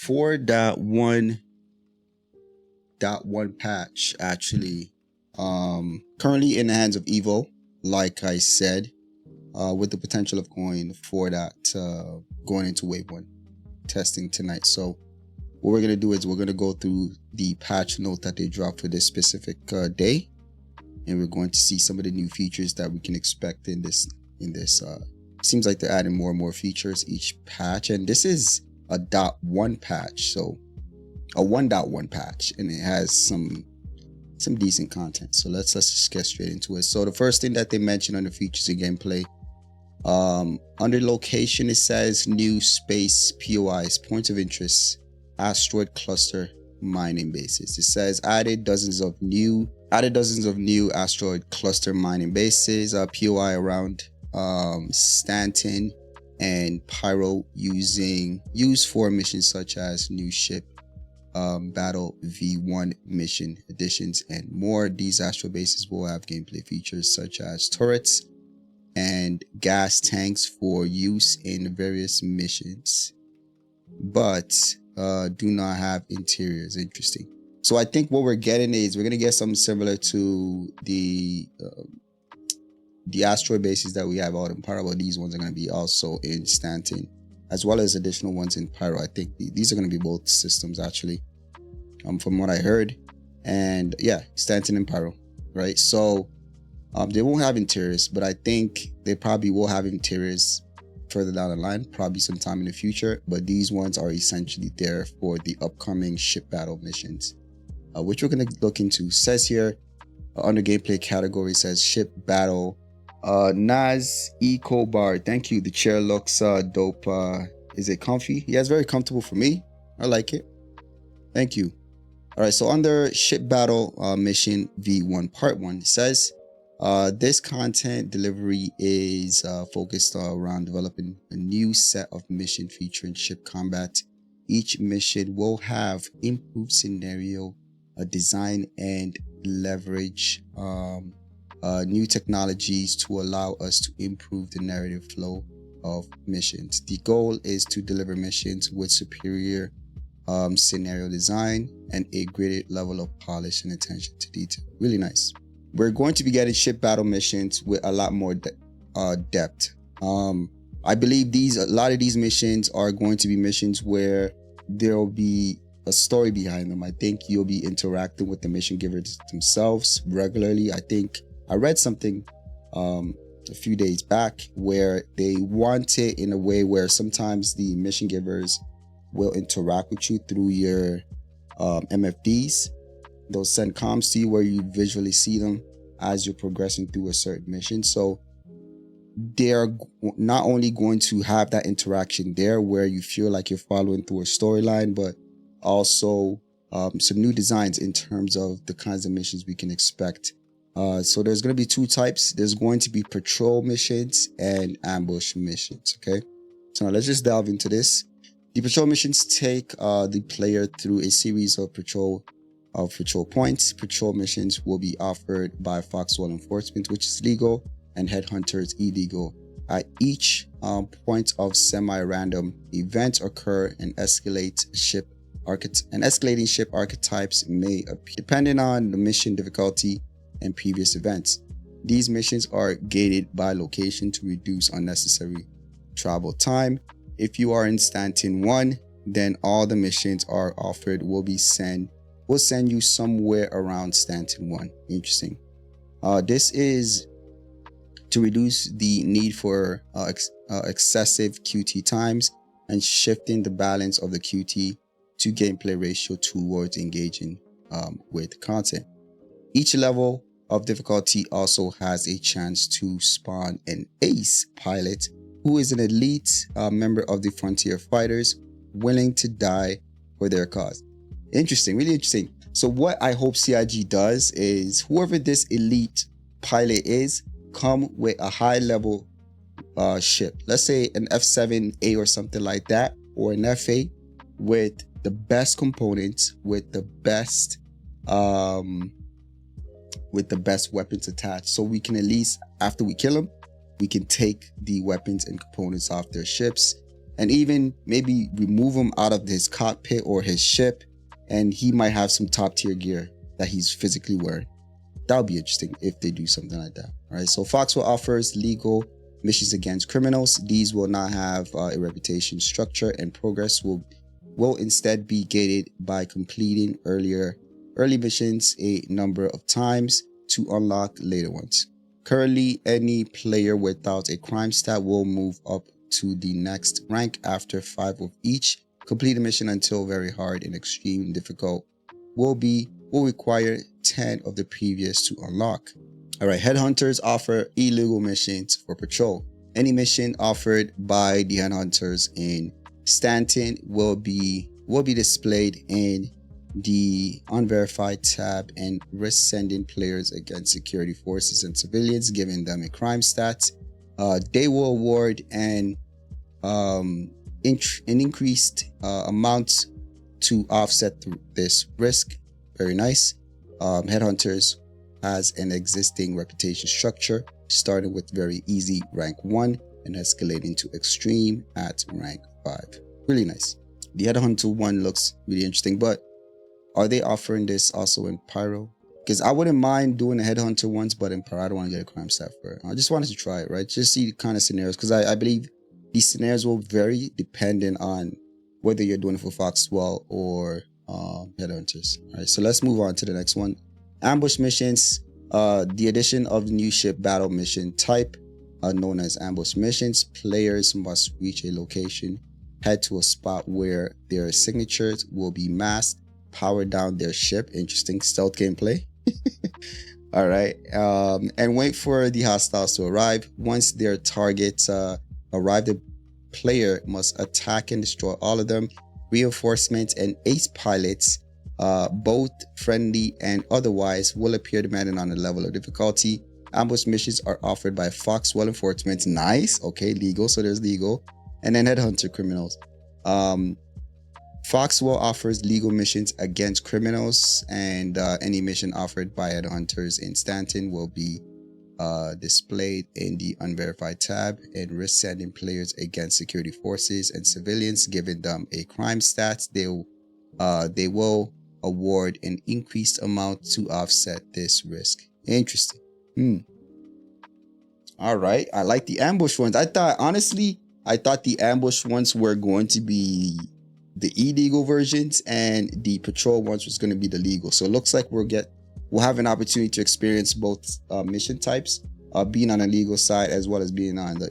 4.1.1 patch actually currently in the hands of Evo, like I said, with the potential of going into wave 1 testing tonight. So what we're going to do is we're going to go through the patch note that they dropped for this specific day, and we're going to see some of the new features that we can expect in this seems like they're adding more and more features each patch, and this is a .1 patch, so a 1.1 patch, and it has some decent content. So let's just get straight into it. So the first thing that they mentioned on the features and gameplay, under location, it says new space POIs, points of interest, asteroid cluster mining bases. It says added dozens of new asteroid cluster mining bases, POI around Stanton and Pyro used for missions such as new ship battle V1 mission additions and more. These astro bases will have gameplay features such as turrets and gas tanks for use in various missions, but do not have interiors. Interesting. So I think what we're getting is we're going to get something similar to the asteroid bases that we have out in Pyro, but these ones are going to be also in Stanton, as well as additional ones in Pyro. I think these are going to be both systems actually, from what I heard. And yeah, Stanton and Pyro, right? So they won't have interiors, but I think they probably will have interiors further down the line, probably sometime in the future. But these ones are essentially there for the upcoming ship battle missions, which we're going to look into. Says here under gameplay category, says ship battle. Naz Eco Bar, thank you. The chair looks dope. Is it comfy? Yeah, it's very comfortable for me. I like it. Thank you. All right, so under ship battle mission V1 part 1, it says this content delivery is focused around developing a new set of mission featuring ship combat. Each mission will have improved scenario design and leverage new technologies to allow us to improve the narrative flow of missions. The goal is to deliver missions with superior scenario design and a greater level of polish and attention to detail. Really nice. We're going to be getting ship battle missions with a lot more depth. I believe a lot of these missions are going to be missions where there will be a story behind them. I think you'll be interacting with the mission givers themselves regularly. I think I read something a few days back where they want it in a way where sometimes the mission givers will interact with you through your MFDs. They'll send comms to you where you visually see them as you're progressing through a certain mission. So they're not only going to have that interaction there where you feel like you're following through a storyline, but also some new designs in terms of the kinds of missions we can expect. So there's going to be two types. There's going to be patrol missions and ambush missions. Okay, so now let's just delve into this. The patrol missions take the player through a series of patrol points. Patrol missions will be offered by Foxwell Enforcement, which is legal, and Headhunters illegal. At each point of semi-random events occur and escalating ship archetypes may appear depending on the mission difficulty and previous events. These missions are gated by location to reduce unnecessary travel time. If you are in Stanton 1, then all the missions are offered will send you somewhere around Stanton 1. Interesting. This is to reduce the need for excessive QT times and shifting the balance of the QT to gameplay ratio towards engaging with content. Each level of difficulty also has a chance to spawn an ace pilot who is an elite member of the Frontier Fighters willing to die for their cause. Interesting, really interesting. So what I hope CIG does is whoever this elite pilot is, come with a high level ship. Let's say an F7A or something like that, or an F8 with the best components, with the best weapons attached. So we can at least, after we kill them, we can take the weapons and components off their ships and even maybe remove him out of his cockpit or his ship, and he might have some top tier gear that he's physically wearing. That would be interesting if they do something like that. All right. So Foxwell offers legal missions against criminals. These will not have a reputation structure, and progress will instead be gated by completing early missions a number of times to unlock later ones. Currently, any player without a crime stat will move up to the next rank after 5 of each. Complete a mission until very hard and extreme difficult will require 10 of the previous to unlock. All right, headhunters offer illegal missions for patrol. Any mission offered by the headhunters in Stanton will be displayed in the unverified tab and risk sending players against security forces and civilians, giving them a crime stat. They will award an increased amount to offset this risk. Very nice. Headhunters has an existing reputation structure, starting with very easy rank 1 and escalating to extreme at rank 5. Really nice. The Headhunter one looks really interesting, but are they offering this also in Pyro? Because I wouldn't mind doing the Headhunter ones, but in Pyro I don't want to get a crime stat for it. I just wanted to try it, right? Just see the kind of scenarios, because I believe these scenarios will vary depending on whether you're doing it for Foxwell or Headhunters. All right, so let's move on to the next one. Ambush missions. The addition of the new ship battle mission type, known as ambush missions. Players must reach a location, head to a spot where their signatures will be masked, power down their ship. Interesting stealth gameplay. All right, and wait for the hostiles to arrive. Once their targets arrive, the player must attack and destroy all of them. Reinforcements and ace pilots, both friendly and otherwise, will appear depending on the level of difficulty. Ambush missions are offered by Foxwell Enforcement. Nice. Okay, legal. So there's legal. And then Headhunter criminals. Foxwell offers legal missions against criminals, and any mission offered by Headhunters in Stanton will be displayed in the unverified tab and risk sending players against security forces and civilians, giving them a crime stat. They will award an increased amount to offset this risk. Interesting. All right, I like the ambush ones. I thought the ambush ones were going to be the illegal versions, and the patrol ones was going to be the legal. So it looks like we'll have an opportunity to experience both mission types, being on the legal side as well as being on the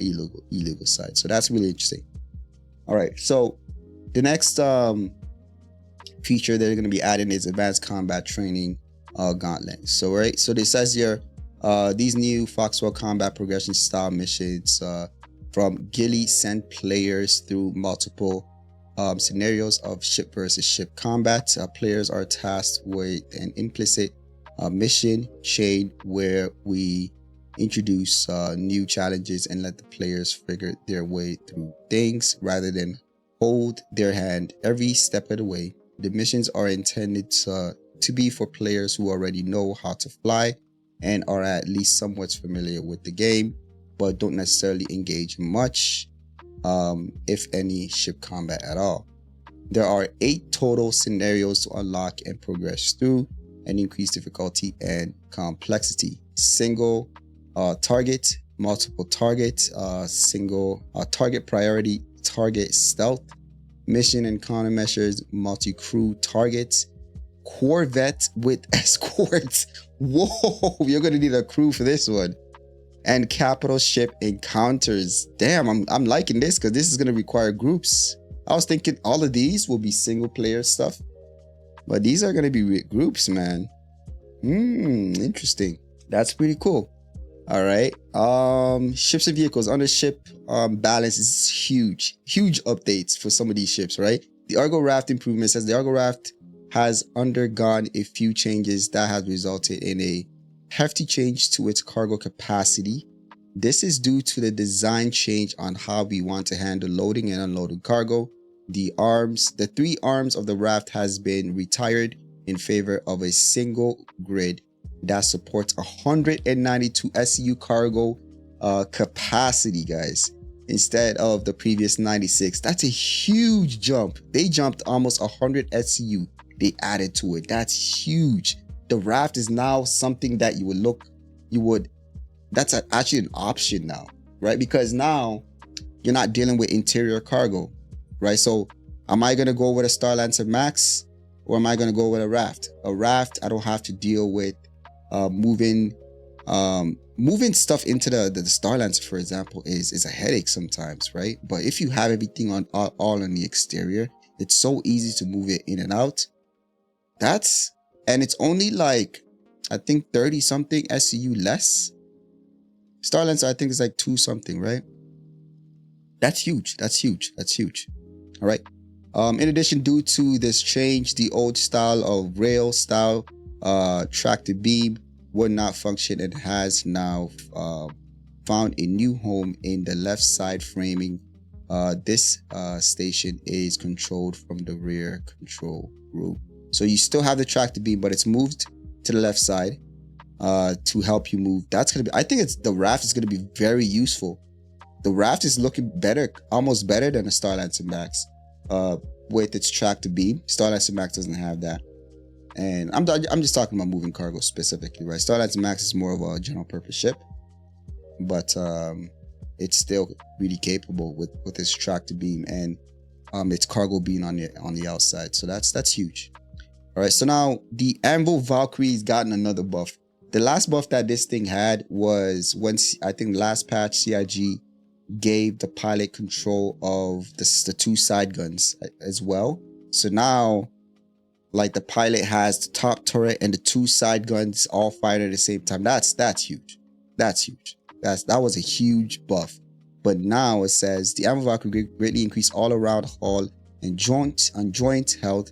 illegal side. So that's really interesting. All right, so the next feature they're going to be adding is advanced combat training gauntlet. So this says here, these new Foxwell combat progression style missions from Gilly send players through multiple scenarios of ship versus ship combat. Players are tasked with an implicit mission chain where we introduce new challenges and let the players figure their way through things rather than hold their hand every step of the way. The missions are intended to be for players who already know how to fly and are at least somewhat familiar with the game, but don't necessarily engage much, if any, ship combat at all. There are 8 total scenarios to unlock and progress through, and increase difficulty and complexity. Single target, multiple target, single target priority, target stealth, mission and countermeasures, multi-crew targets, corvette with escorts. Whoa, you're gonna need a crew for this one. And capital ship encounters. Damn, I'm liking this, because this is gonna require groups. I was thinking all of these will be single player stuff, but these are gonna be with groups, man. Interesting. That's pretty cool. All right. Ships and vehicles. Under ship balance is huge updates for some of these ships, right? The Argo Raft improvement says the Argo Raft has undergone a few changes that has resulted in a hefty change to its cargo capacity. This is due to the design change on how we want to handle loading and unloading cargo. The 3 arms of the raft has been retired in favor of a single grid that supports 192 SCU cargo capacity, guys. instead of the previous 96. That's a huge jump. They jumped almost 100 SCU. They added to it. That's huge. The raft is now something that that's actually an option now, right? Because now you're not dealing with interior cargo, right? So am I going to go with a Starlancer Max, or am I going to go with a raft? A raft, I don't have to deal with moving stuff into the Starlancer, for example, is a headache sometimes, right? But if you have everything on all on the exterior, it's so easy to move it in and out. And it's only like, I think 30 something SCU less. Starlancer, I think, is like 2 something, right? That's huge. That's huge. That's huge. All right. In addition, due to this change, the old style of rail style tractor beam would not function and has now found a new home in the left side framing. This station is controlled from the rear control room. So you still have the tractor beam, but it's moved to the left side to help you move. That's going to be, I think the raft is going to be very useful. The raft is looking better, almost better than a Starlancer Max with its tractor beam. Starlancer Max doesn't have that. And I'm just talking about moving cargo specifically, right? Starlancer Max is more of a general purpose ship, but it's still really capable with its tractor beam and its cargo beam on the outside. So that's huge. All right, so now the Anvil Valkyrie's gotten another buff. The last buff that this thing had was when, I think last patch, CIG gave the pilot control of the 2 side guns as well. So now, like, the pilot has the top turret and the 2 side guns all firing at the same time. That's huge. That's huge. That was a huge buff. But now it says the Anvil Valkyrie greatly increase all around hull and joint health,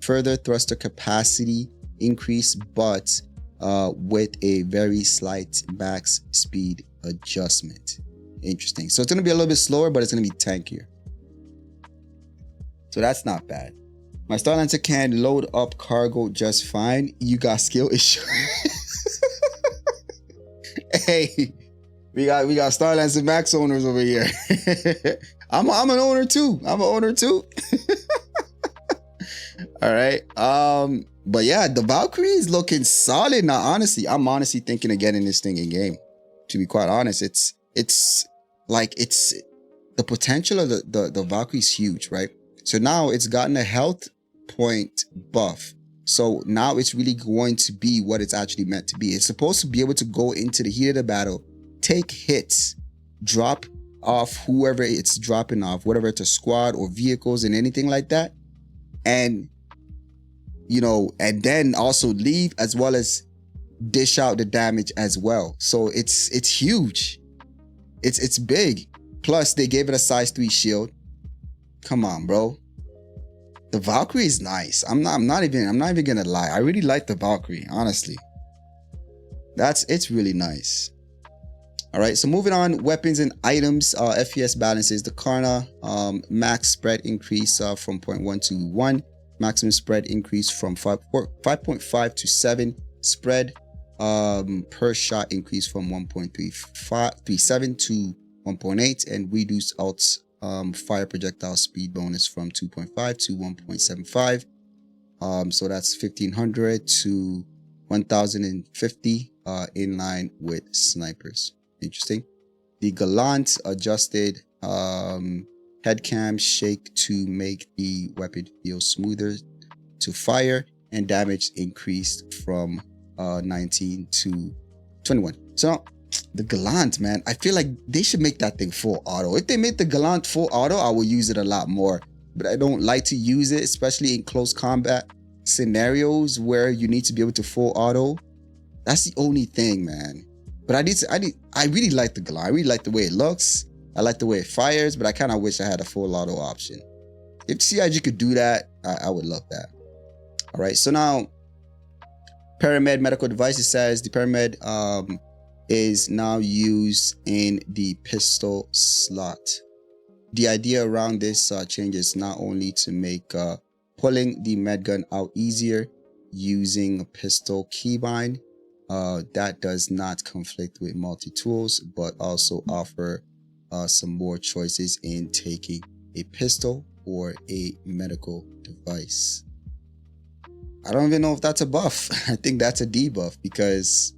further thruster capacity increase, but with a very slight max speed adjustment. Interesting. So it's going to be a little bit slower, but it's going to be tankier. So that's not bad. My Starlancer can load up cargo just fine. You got skill issue. Hey, we got Starlancer Max owners over here. I'm an owner too. All right. But yeah, the Valkyrie is looking solid now. Honestly, I'm honestly thinking of getting this thing in game. To be quite honest, it's the potential of the Valkyrie is huge, right? So now it's gotten a health point buff. So now it's really going to be what it's actually meant to be. It's supposed to be able to go into the heat of the battle, take hits, drop off whoever it's dropping off, whether it's a squad or vehicles and anything like that. And, and then also leave, as well as dish out the damage as well. So it's huge. It's big. Plus they gave it a size 3 shield. Come on, bro. The Valkyrie is nice. I'm not even gonna lie. I really like the Valkyrie, honestly. It's really nice. All right, so moving on, weapons and items, FPS balances. The Karna max spread increase from 0.1 to 1. Maximum spread increase from 5.5 to 7. Spread per shot increase from 1.37 to 1.8, and reduce out fire projectile speed bonus from 2.5 to 1.75. So that's 1500 to 1050 in line with snipers. Interesting. The Gallant adjusted head cam shake to make the weapon feel smoother to fire, and damage increased from 19 to 21. So the Gallant, man, I feel like they should make that thing full auto. If they made the Gallant full auto, I will use it a lot more. But I don't like to use it, especially in close combat scenarios where you need to be able to full auto. That's the only thing, man. But I really like the Gallant. I really like the way it looks. I like the way it fires, but I kind of wish I had a full auto option. If CIG could do that, I would love that. All right, so now Paramed medical devices says the Paramed is now used in the pistol slot. The idea around this change is not only to make pulling the med gun out easier using a pistol keybind that does not conflict with multi-tools, but also offer some more choices in taking a pistol or a medical device. I don't even know if that's a buff. I think that's a debuff because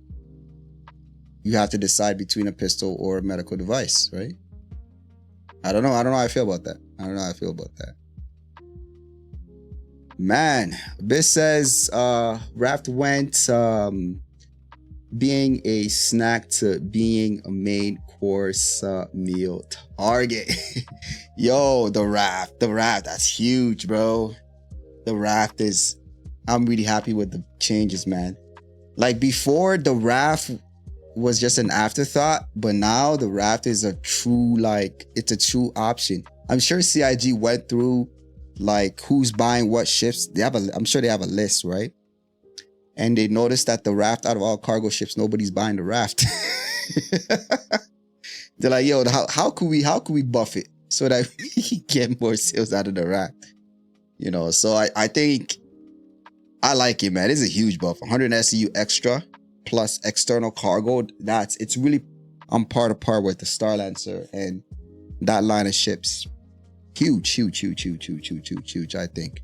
you have to decide between a pistol or a medical device, right? I don't know how I feel about that. Man, this says Raft went being a snack to being a main course meal target. Yo, the Raft, that's huge, bro. The Raft is, I'm really happy with the changes, man. Like before, the Raft was just an afterthought, but now the Raft is a true, like, it's a true option. I'm sure CIG went through like who's buying what ships. I'm sure they have a list, right? And they noticed that the Raft, out of all cargo ships, nobody's buying the Raft. They're like, yo, how could we buff it so that we can get more sales out of the Raft? You know, so I think I like it, man. It's a huge buff. 100 SEU extra plus external cargo. It's really on par with the Starlancer and that line of ships. Huge, I think.